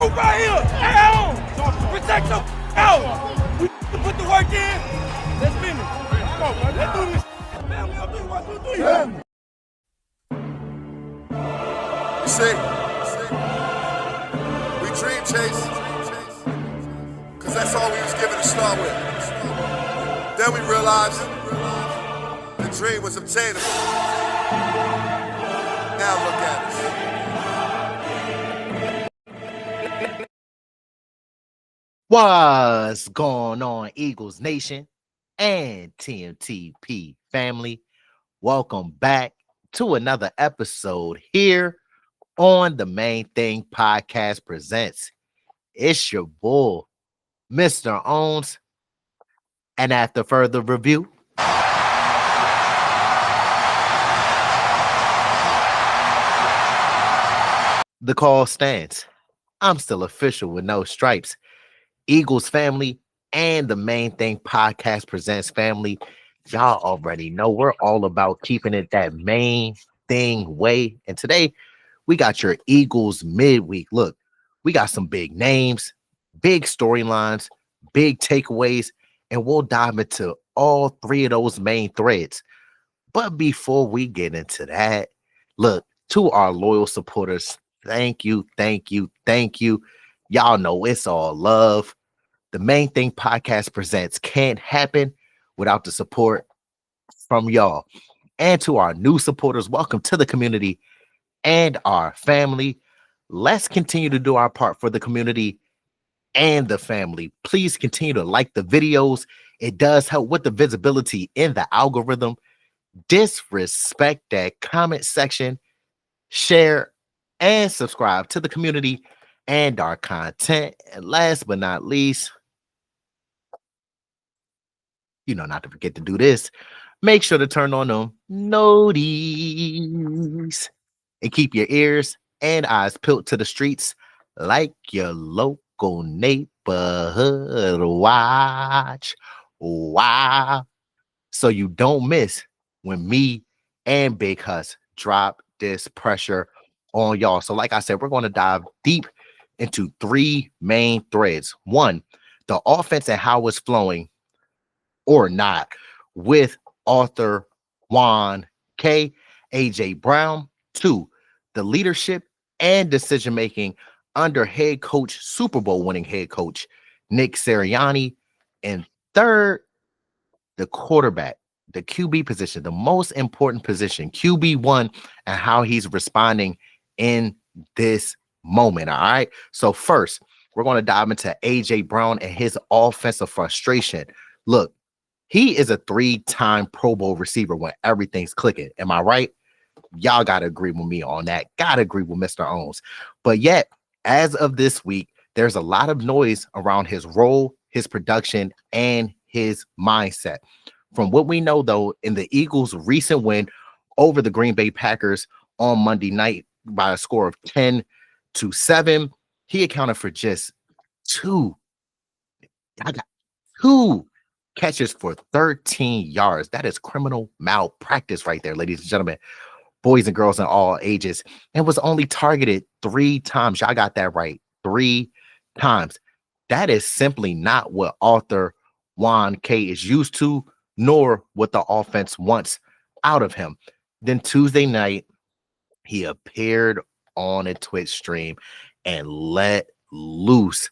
Right here, down. Protect them out. We put the work in. Let's finish. Come on, man. Let's do this. Family, I'll do 1, 2, 3. You see, we dream chase, cause that's all we was given to start with. Then we realized the dream was obtainable. Now look at us. What's going on, Eagles Nation and TMTP family? Welcome back to another episode here on the Main Thing Podcast Presents. It's your boy, Mr. Owens. And after further review, the call stands. I'm still official with no stripes. Eagles family and the Main Thing Podcast Presents family. Y'all already know we're all about keeping it that main thing way. And today we got your Eagles midweek. Look, we got some big names, big storylines, big takeaways, and we'll dive into all three of those main threads. But before we get into that, look, to our loyal supporters, thank you. Y'all know it's all love. The Main Thing Podcast Presents can't happen without the support from y'all. And to our new supporters, welcome to the community and our family. Let's continue to do our part for the community and the family. Please continue to like the videos. It does help with the visibility in the algorithm. Disrespect that comment section, share, and subscribe to the community and our content. And last but not least, not to forget to do this. Make sure to turn on them noties and keep your ears and eyes peeled to the streets like your local neighborhood watch. Wow. So you don't miss when me and Big Huss drop this pressure on y'all. So like I said, we're going to dive deep into three main threads. One, the offense and how it's flowing or not with Arthur Juan K. A.J. Brown. Two, the leadership and decision-making under head coach, Super Bowl winning head coach, Nick Sirianni. And third, the quarterback, the QB position, the most important position, QB1, and how he's responding in this moment. All right. So first, we're going to dive into A.J. Brown and his offensive frustration. Look, he is a 3-time Pro Bowl receiver when everything's clicking. Am I right? Y'all got to agree with me on that. Got to agree with Mr. Owens. But yet, as of this week, there's a lot of noise around his role, his production, and his mindset. From what we know, though, in the Eagles' recent win over the Green Bay Packers on Monday night by a score of 10-7, he accounted for just two catches for 13 yards. That is criminal malpractice right there, ladies and gentlemen, boys and girls in all ages, and was only targeted 3 times. Y'all got that right. 3 times. That is simply not what Arthur Juan K is used to, nor what the offense wants out of him. Then Tuesday night, he appeared on a Twitch stream and let loose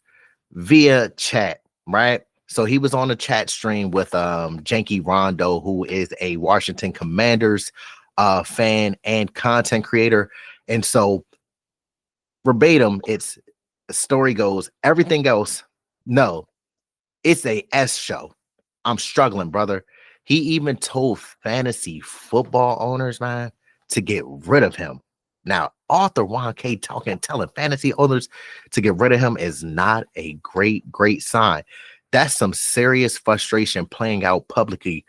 via chat, right? So he was on a chat stream with Janky Rondo, who is a Washington Commanders fan and content creator. And so verbatim, the story goes, everything else, no, it's a S show. I'm struggling, brother. He even told fantasy football owners, man, to get rid of him. Now, Arthur Juan K telling fantasy owners to get rid of him is not a great sign. That's some serious frustration playing out publicly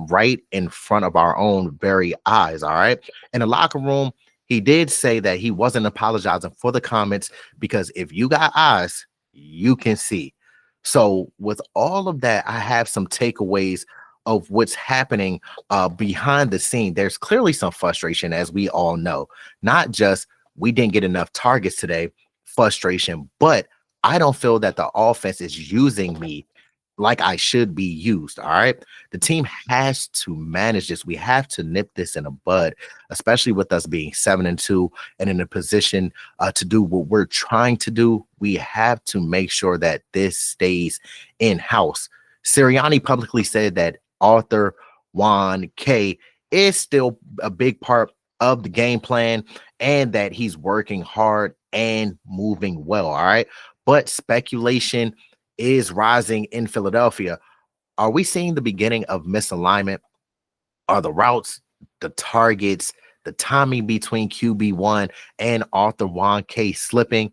right in front of our own very eyes, all right? In the locker room, he did say that he wasn't apologizing for the comments because if you got eyes, you can see. So with all of that, I have some takeaways of what's happening behind the scene. There's clearly some frustration, as we all know. Not just we didn't get enough targets today. frustration, but I don't feel that the offense is using me like I should be used. All right. The team has to manage this. We have to nip this in the bud, especially with us being 7-2 and in a position to do what we're trying to do. We have to make sure that this stays in house. Sirianni publicly said that Arthur Juan K is still a big part of the game plan and that he's working hard and moving well. All right. But speculation is rising in Philadelphia. Are we seeing the beginning of misalignment? Are the routes, the targets, the timing between QB1 and Arthur Juan K slipping?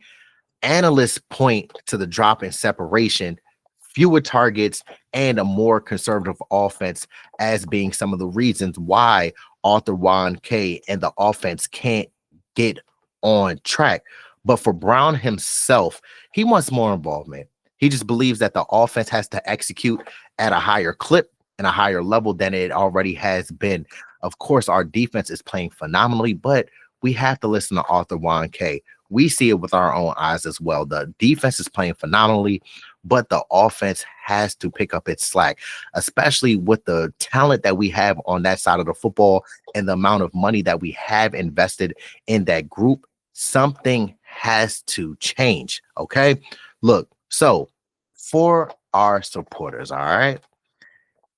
Analysts point to the drop in separation, fewer targets, and a more conservative offense as being some of the reasons why Arthur Juan K and the offense can't get on track. But for Brown himself, he wants more involvement. He just believes that the offense has to execute at a higher clip and a higher level than it already has been. Of course, our defense is playing phenomenally, but we have to listen to Arthur Juan K. We see it with our own eyes as well. The defense is playing phenomenally, but the offense has to pick up its slack, especially with the talent that we have on that side of the football and the amount of money that we have invested in that group. Something has to change. Okay. Look, so for our supporters, all right,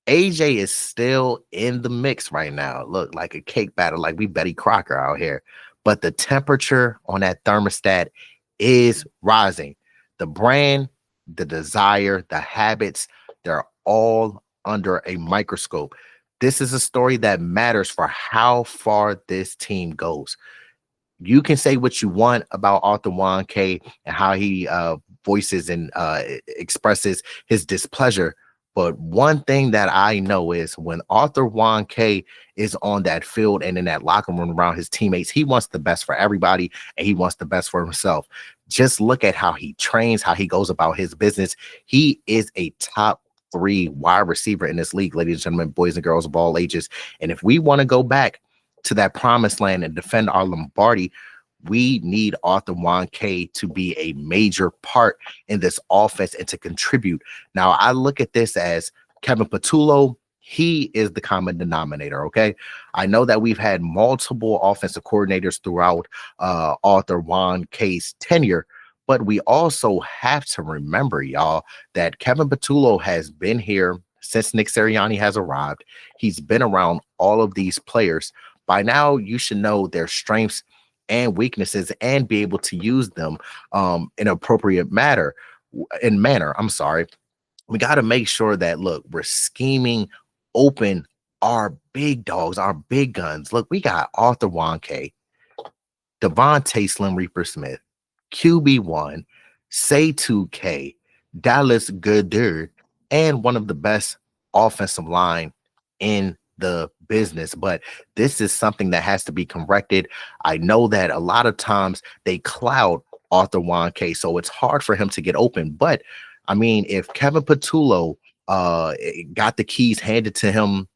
AJ is still in the mix right now. Look, like a cake batter, like we Betty Crocker out here. But the temperature on that thermostat is rising. The brand, the desire, the habits, they're all under a microscope. This is a story that matters for how far this team goes. You can say what you want about Arthur Juan K and how he voices and expresses his displeasure. But one thing that I know is when Arthur Juan K is on that field and in that locker room around his teammates, he wants the best for everybody and he wants the best for himself. Just look at how he trains, how he goes about his business. He is a top 3 wide receiver in this league, ladies and gentlemen, boys and girls of all ages. And if we want to go back to that promised land and defend our Lombardi, we need Arthur Juan K to be a major part in this offense and to contribute. Now, I look at this as Kevin Patullo. He is the common denominator, okay? I know that we've had multiple offensive coordinators throughout Arthur Juan K's tenure, but we also have to remember, y'all, that Kevin Patullo has been here since Nick Sirianni has arrived. He's been around all of these players. By now, you should know their strengths and weaknesses and be able to use them in appropriate manner. We got to make sure that, look, we're scheming open our big dogs, our big guns. Look, we got Arthur Juan K, Devontae Slim Reaper Smith, QB1, Say 2K, Dallas Goedert, and one of the best offensive line in the business. But this is something that has to be corrected. I know that a lot of times they cloud Arthur Juan K, so it's hard for him to get open. But I mean, if Kevin Patullo got the keys handed to him,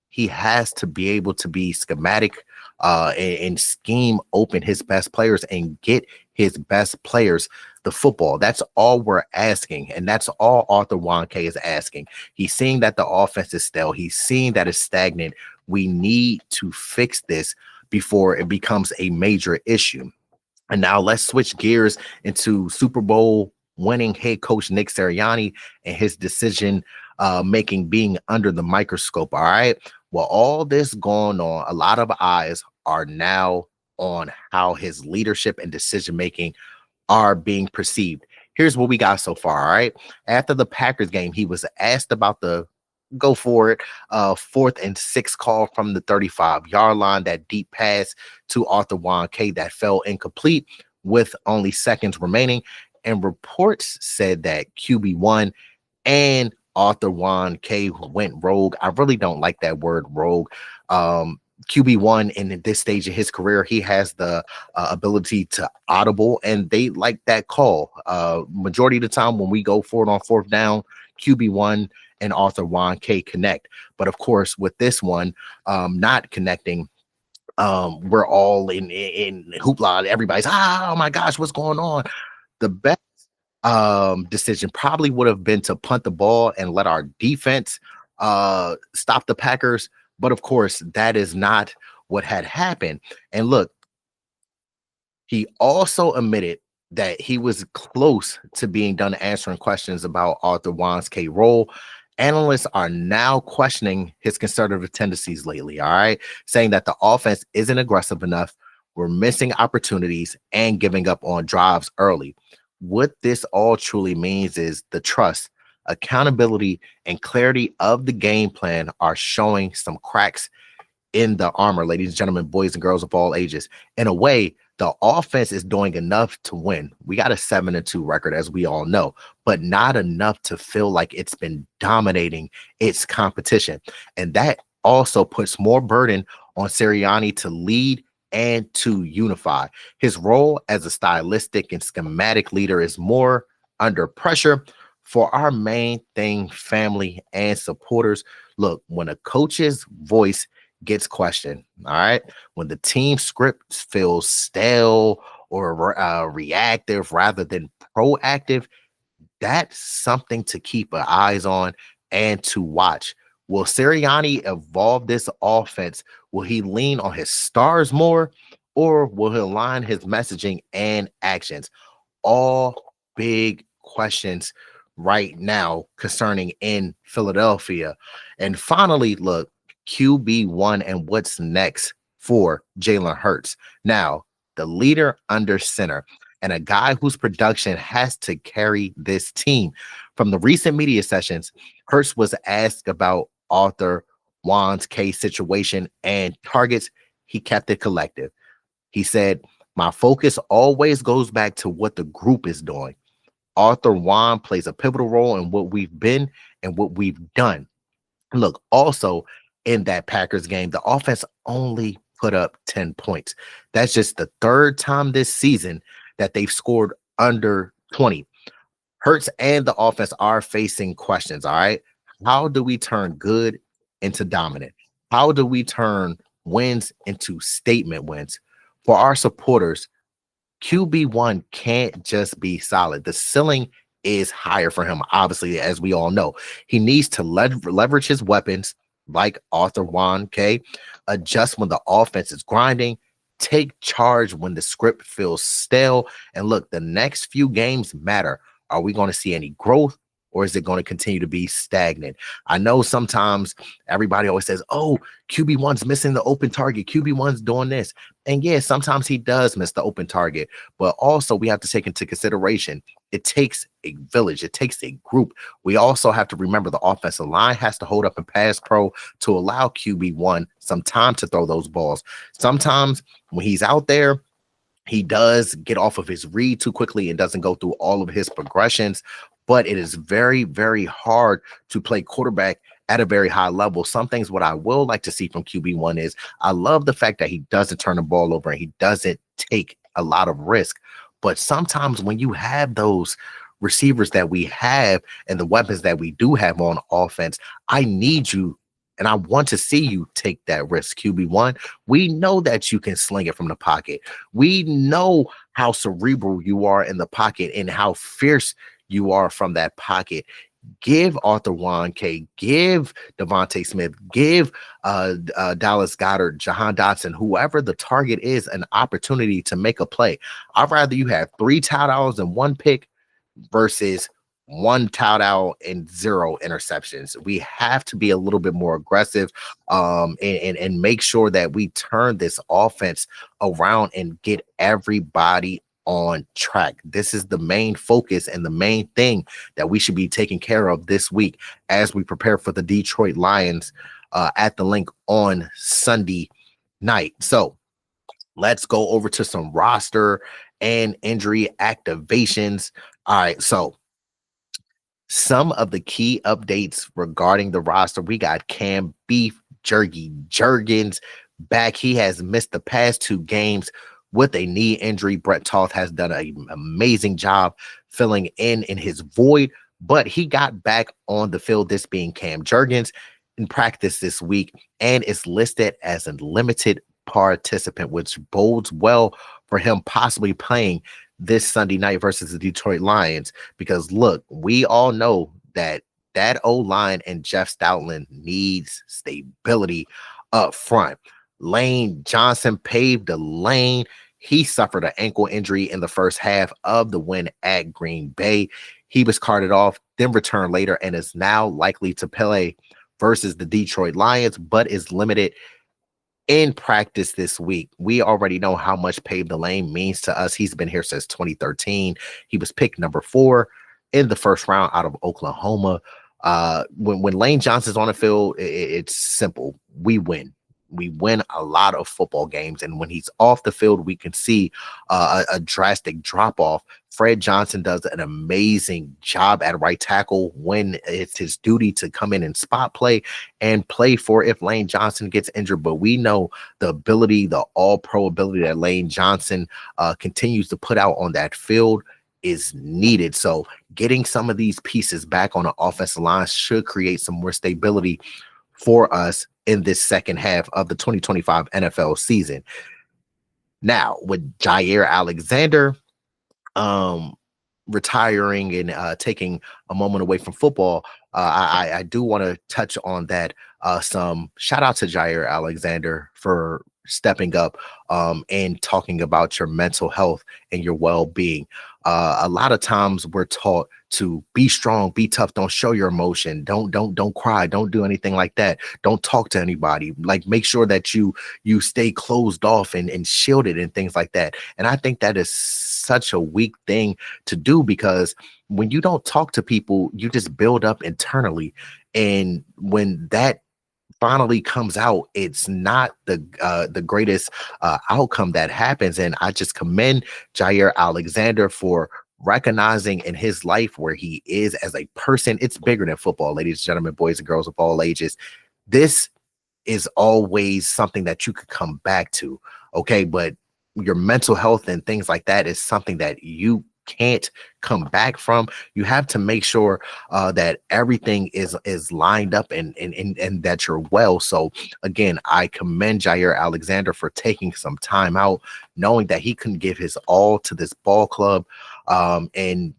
he has to be able to be schematic and scheme open his best players and get his best players the football. That's all we're asking. And that's all Arthur Juan K is asking. He's seeing that the offense is stale. He's seeing that it's stagnant. We need to fix this before it becomes a major issue. And now let's switch gears into Super Bowl winning head coach Nick Sirianni and his decision making being under the microscope. All right. Well, all this going on, a lot of eyes are now on how his leadership and decision making are being perceived. Here's what we got so far. All right. After the Packers game, he was asked about the go for it 4th and 6 call from the 35-yard line, that deep pass to Arthur Juan K that fell incomplete with only seconds remaining. And reports said that QB1 and Arthur Juan K went rogue. I really don't like that word rogue. QB1 in this stage of his career, he has the ability to audible, and they like that call. Majority of the time when we go for it on 4th down, QB1 and Arthur Juan K connect. But of course, with this one not connecting, we're all in hoopla. Everybody's, oh my gosh, what's going on? The best decision probably would have been to punt the ball and let our defense stop the Packers. But of course, that is not what had happened. And look, he also admitted that he was close to being done answering questions about Arthur Juan's K role. Analysts are now questioning his conservative tendencies lately, all right, saying that the offense isn't aggressive enough, we're missing opportunities, and giving up on drives early. What this all truly means is the trust, accountability, and clarity of the game plan are showing some cracks in the armor, ladies and gentlemen, boys and girls of all ages. In a way, the offense is doing enough to win. We got a 7-2 record, as we all know, but not enough to feel like it's been dominating its competition. And that also puts more burden on Sirianni to lead and to unify. His role as a stylistic and schematic leader is more under pressure. For our main thing, family and supporters, look, when a coach's voice gets questioned, all right, when the team script feels stale or reactive rather than proactive, that's something to keep our eyes on and to watch. Will Sirianni evolve this offense? Will he lean on his stars more, or will he align his messaging and actions? All big questions right now concerning in Philadelphia. And finally, look, QB1 and what's next for Jalen Hurts. Now, the leader under center and a guy whose production has to carry this team. From the recent media sessions, Hurts was asked about Arthur Juan's case situation and targets. He kept it collective. He said, my focus always goes back to what the group is doing. Arthur Juan plays a pivotal role in what we've been and what we've done. Look, also in that Packers game, the offense only put up 10 points. That's just the third time this season that they've scored under 20. Hurts and the offense are facing questions, all right? How do we turn good into dominant? How do we turn wins into statement wins? For our supporters, QB1 can't just be solid. The ceiling is higher for him, obviously, as we all know. He needs to leverage his weapons like Arthur Juan, adjust when the offense is grinding, take charge when the script feels stale. And look, the next few games matter. Are we going to see any growth, or is it going to continue to be stagnant? I know sometimes everybody always says, oh, QB1's missing the open target. QB1's doing this. And yeah, sometimes he does miss the open target. But also we have to take into consideration, it takes a village. It takes a group. We also have to remember the offensive line has to hold up and pass pro to allow QB1 some time to throw those balls. Sometimes when he's out there, he does get off of his read too quickly and doesn't go through all of his progressions. But it is very, very hard to play quarterback at a very high level. Some things what I will like to see from QB1 is I love the fact that he doesn't turn the ball over and he doesn't take a lot of risk. But sometimes when you have those receivers that we have and the weapons that we do have on offense, I need you and I want to see you take that risk, QB1. We know that you can sling it from the pocket. We know how cerebral you are in the pocket and how fierce you are from that pocket. Give Arthur Juan, give Devontae Smith, give Dallas Goedert, Jahan Dotson, whoever the target is, an opportunity to make a play. I'd rather you have 3 touchdowns and 1 pick versus 1 touchdown and 0 interceptions. We have to be a little bit more aggressive and make sure that we turn this offense around and get everybody on track. This is the main focus and the main thing that we should be taking care of this week as we prepare for the Detroit Lions at the link on Sunday night. So let's go over to some roster and injury activations. All right, so some of the key updates regarding the roster. We got Cam Beef Jurgens back. He has missed the past 2 games with a knee injury. Brett Toth has done an amazing job filling in his void, but he got back on the field, this being Cam Jurgens, in practice this week, and is listed as a limited participant, which bodes well for him possibly playing this Sunday night versus the Detroit Lions. Because look, we all know that O-line and Jeff Stoutland needs stability up front. Lane Johnson paved the lane. He suffered an ankle injury in the first half of the win at Green Bay. He was carted off, then returned later, and is now likely to play versus the Detroit Lions, but is limited in practice this week. We already know how much Pave the Lane means to us. He's been here since 2013. He was picked number 4 in the first round out of Oklahoma. When Lane Johnson's on the field, it's simple. We win. We win a lot of football games, and when he's off the field, we can see a drastic drop off. Fred Johnson does an amazing job at right tackle when it's his duty to come in and spot play and play for if Lane Johnson gets injured. But we know the ability, the all-pro ability that Lane Johnson continues to put out on that field is needed. So getting some of these pieces back on the offensive line should create some more stability for us in this second half of the 2025 NFL season. Now, with Jaire Alexander retiring and taking a moment away from football, I do want to touch on that. Some shout out to Jaire Alexander for stepping up and talking about your mental health and your well-being. A lot of times we're taught to be strong, be tough, don't show your emotion, don't cry, don't do anything like that, don't talk to anybody, like make sure that you stay closed off and shielded and things like that. And I think that is such a weak thing to do, because when you don't talk to people, you just build up internally, and when that finally comes out, it's not the greatest outcome that happens. And I just commend Jaire Alexander for recognizing in his life where he is as a person. It's bigger than football, ladies and gentlemen, boys and girls of all ages. This is always something that you could come back to, okay? But your mental health and things like that is something that you can't come back from. You have to make sure that everything is lined up and that you're well. So again, I commend Jaire Alexander for taking some time out, knowing that he couldn't give his all to this ball club and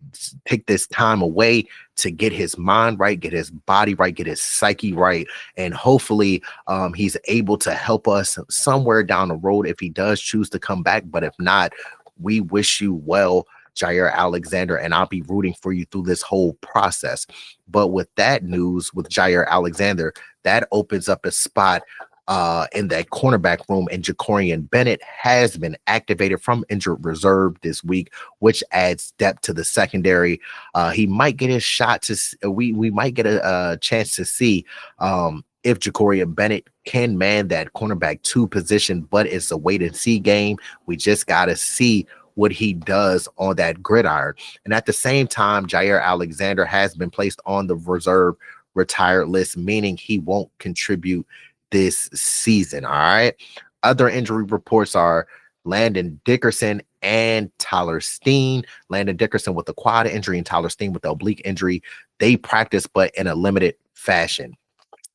take this time away to get his mind right, get his body right, get his psyche right, and hopefully he's able to help us somewhere down the road if he does choose to come back. But if not, we wish you well, Jaire Alexander, and I'll be rooting for you through this whole process. But with that news, with Jaire Alexander, that opens up a spot in that cornerback room, and Jacorian Bennett has been activated from injured reserve this week, which adds depth to the secondary. He might get his shot to we might get a chance to see if Jacorian Bennett can man that cornerback 2 position, but it's a wait and see game. We just got to see what he does on that gridiron. And at the same time, Jaire Alexander has been placed on the reserve retired list, meaning he won't contribute this season. All right. Other injury reports are Landon Dickerson and Tyler Steen. Landon Dickerson with the quad injury and Tyler Steen with the oblique injury. They practice, but in a limited fashion.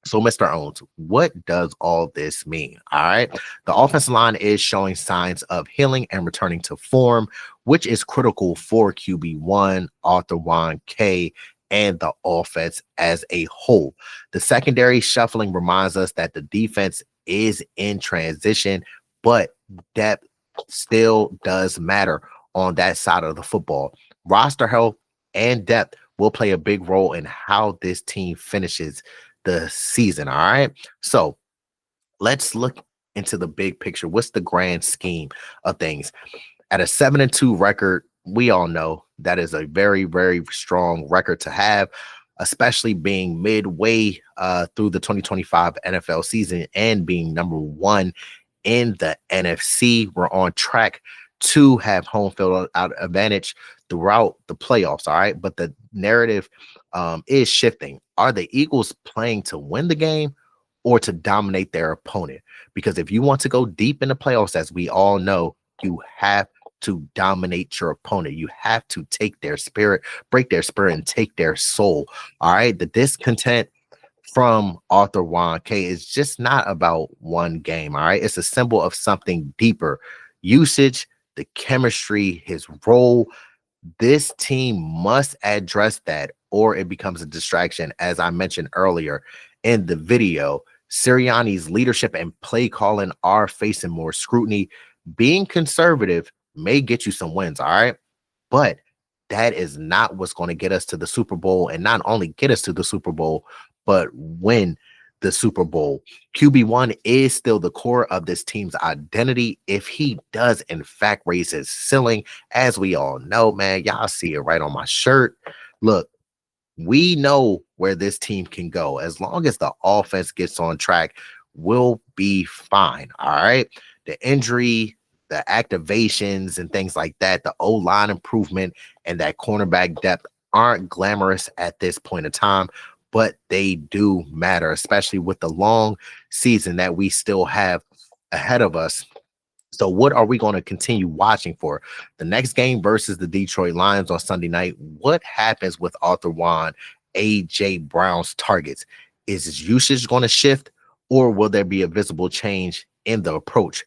So, Mr. Owens, what does all this mean? All right. The offensive line is showing signs of healing and returning to form, which is critical for QB1, Arthur Juan K, and the offense as a whole. The secondary shuffling reminds us that the defense is in transition, but depth still does matter on that side of the football. Roster health and depth will play a big role in how this team finishes the season. All right. So let's look into the big picture. What's the grand scheme of things? At a 7-2 record, we all know that is a very, very strong record to have, especially being midway through the 2025 NFL season and being number 1 in the NFC. We're on track to have home field advantage throughout the playoffs. All right. But the narrative is shifting. Are the Eagles playing to win the game or to dominate their opponent? Because if you want to go deep in the playoffs, as we all know, you have to dominate your opponent. You have to take their spirit, break their spirit, and take their soul. All right. The discontent from Arthur Juan K is just not about one game. All right. It's a symbol of something deeper. Usage, the chemistry, his role. This team must address that, or it becomes a distraction. As I mentioned earlier in the video, Sirianni's leadership and play calling are facing more scrutiny. Being conservative may get you some wins, all right? But that is not what's going to get us to the Super Bowl, and not only get us to the Super Bowl, but win the Super Bowl. QB1 is still the core of this team's identity. If he does, in fact, raise his ceiling, as we all know, man, y'all see it right on my shirt. Look, we know where this team can go. As long as the offense gets on track, we'll be fine. All right. The injury, the activations, and things like that, the O-line improvement and that cornerback depth aren't glamorous at this point in time, but they do matter, especially with the long season that we still have ahead of us. So what are we going to continue watching for? The next game versus the Detroit Lions on Sunday night. What happens with Arthur Juan, A.J. Brown's targets? Is his usage going to shift, or will there be a visible change in the approach?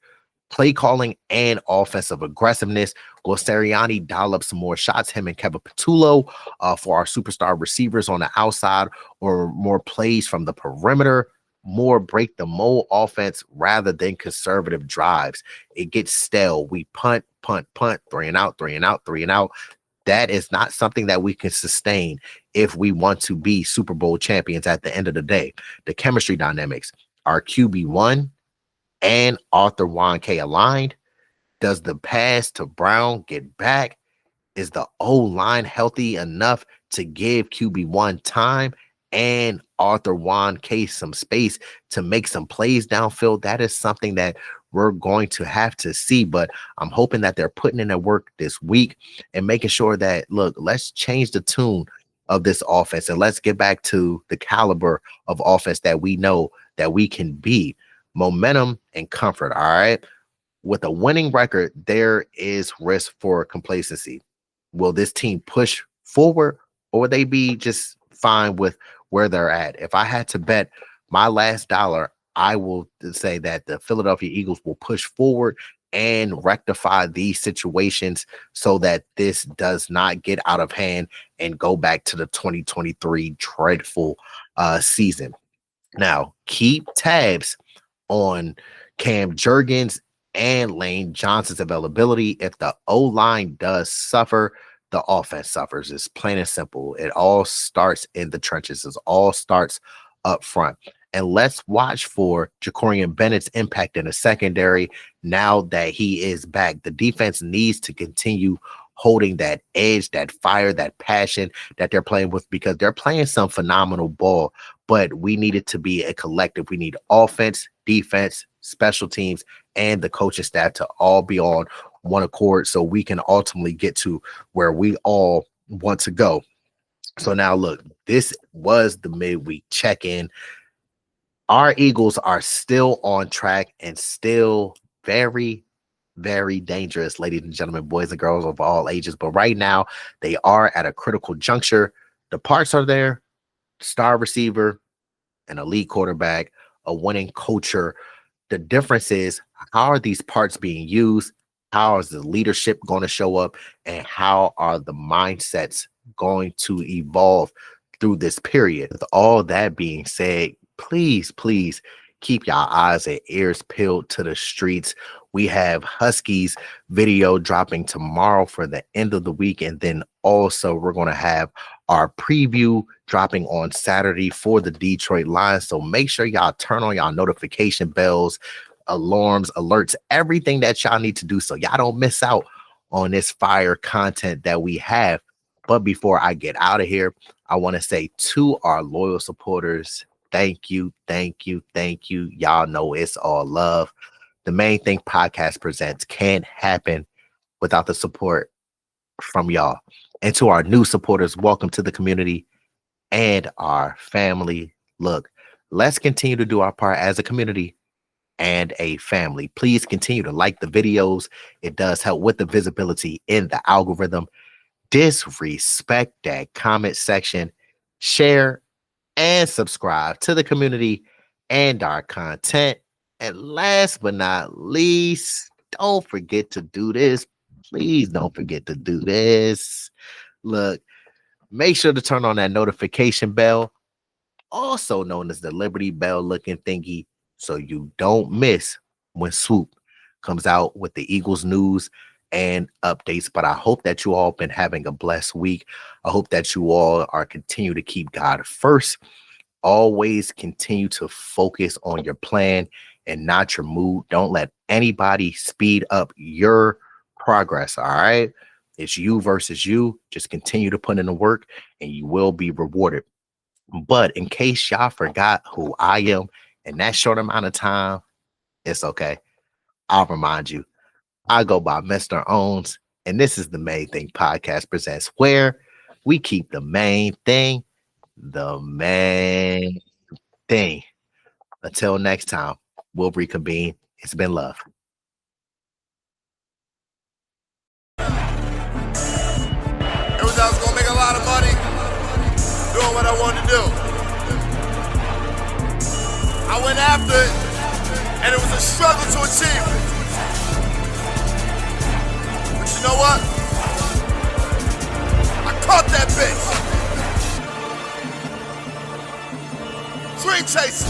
Play calling and offensive aggressiveness. Will Sirianni dial up some more shots, him and Kevin Patullo, for our superstar receivers on the outside, or more plays from the perimeter? More break the mold offense rather than conservative drives. It gets stale. We punt, 3 and out, 3 and out, 3 and out. That is not something that we can sustain if we want to be Super Bowl champions at the end of the day. The chemistry dynamics. Are QB1 and Arthur Juan K aligned? Does the pass to Brown get back? Is the O-line healthy enough to give QB1 time and Arthur Juan K some space to make some plays downfield? That is something that we're going to have to see, but I'm hoping that they're putting in their work this week and making sure that, look, let's change the tune of this offense and let's get back to the caliber of offense that we know that we can be. Momentum and comfort, all right? With a winning record, there is risk for complacency. Will this team push forward, or will they be just fine with where they're at? If I had to bet my last dollar, I will say that the Philadelphia Eagles will push forward and rectify these situations so that this does not get out of hand and go back to the 2023 dreadful season. Now, keep tabs on Cam Jurgens and Lane Johnson's availability. If the O-line does suffer, the offense suffers. It's plain and simple. It all starts in the trenches. It all starts up front. And let's watch for Jacorian Bennett's impact in the secondary now that he is back. The defense needs to continue holding that edge, that fire, that passion that they're playing with, because they're playing some phenomenal ball, but we need it to be a collective. We need offense, defense, special teams, and the coaching staff to all be on one accord so we can ultimately get to where we all want to go. So now look, this was the midweek check-in. Our Eagles are still on track and still very, very dangerous, ladies and gentlemen, boys and girls of all ages. But right now, they are at a critical juncture. The parts are there: star receiver, an elite quarterback, a winning culture. The difference is, how are these parts being used? How is the leadership going to show up? And how are the mindsets going to evolve through this period? With all that being said, please keep your eyes and ears peeled to the streets. We have Huskies video dropping tomorrow for the end of the week. And then also we're going to have our preview dropping on Saturday for the Detroit Lions. So make sure y'all turn on y'all notification bells, alarms, alerts, everything that y'all need to do so y'all don't miss out on this fire content that we have. But before I get out of here, I want to say to our loyal supporters, thank you. Y'all know it's all love. The Main Thing Podcast Presents can't happen without the support from y'all. And to our new supporters, welcome to the community and our family. Look, let's continue to do our part as a community and a family. Please continue to like the videos. It does help with the visibility in the algorithm. Disrespect that comment section. Share and subscribe to the community and our content. And last but not least, don't forget to do this please don't forget to do this. Look, make sure to turn on that notification bell, also known as the Liberty Bell looking thingy, so you don't miss when Swoop comes out with the Eagles news and updates. But I hope that you all been having a blessed week. I hope that you all are continue to keep God first. Always continue to focus on your plan and not your mood. Don't let anybody speed up your progress. All right. It's you versus you. Just continue to put in the work and you will be rewarded. But in case y'all forgot who I am in that short amount of time, it's okay. I'll remind you. I go by Mr. Owns, and this is the Main Thing Podcast presents where we keep the main thing the main thing. Until next time, we'll reconvene. It's been love. It was I was gonna make a lot of money doing what I wanted to do. I went after it, and it was a struggle to achieve it. But you know what? I caught that bitch. Dream chaser.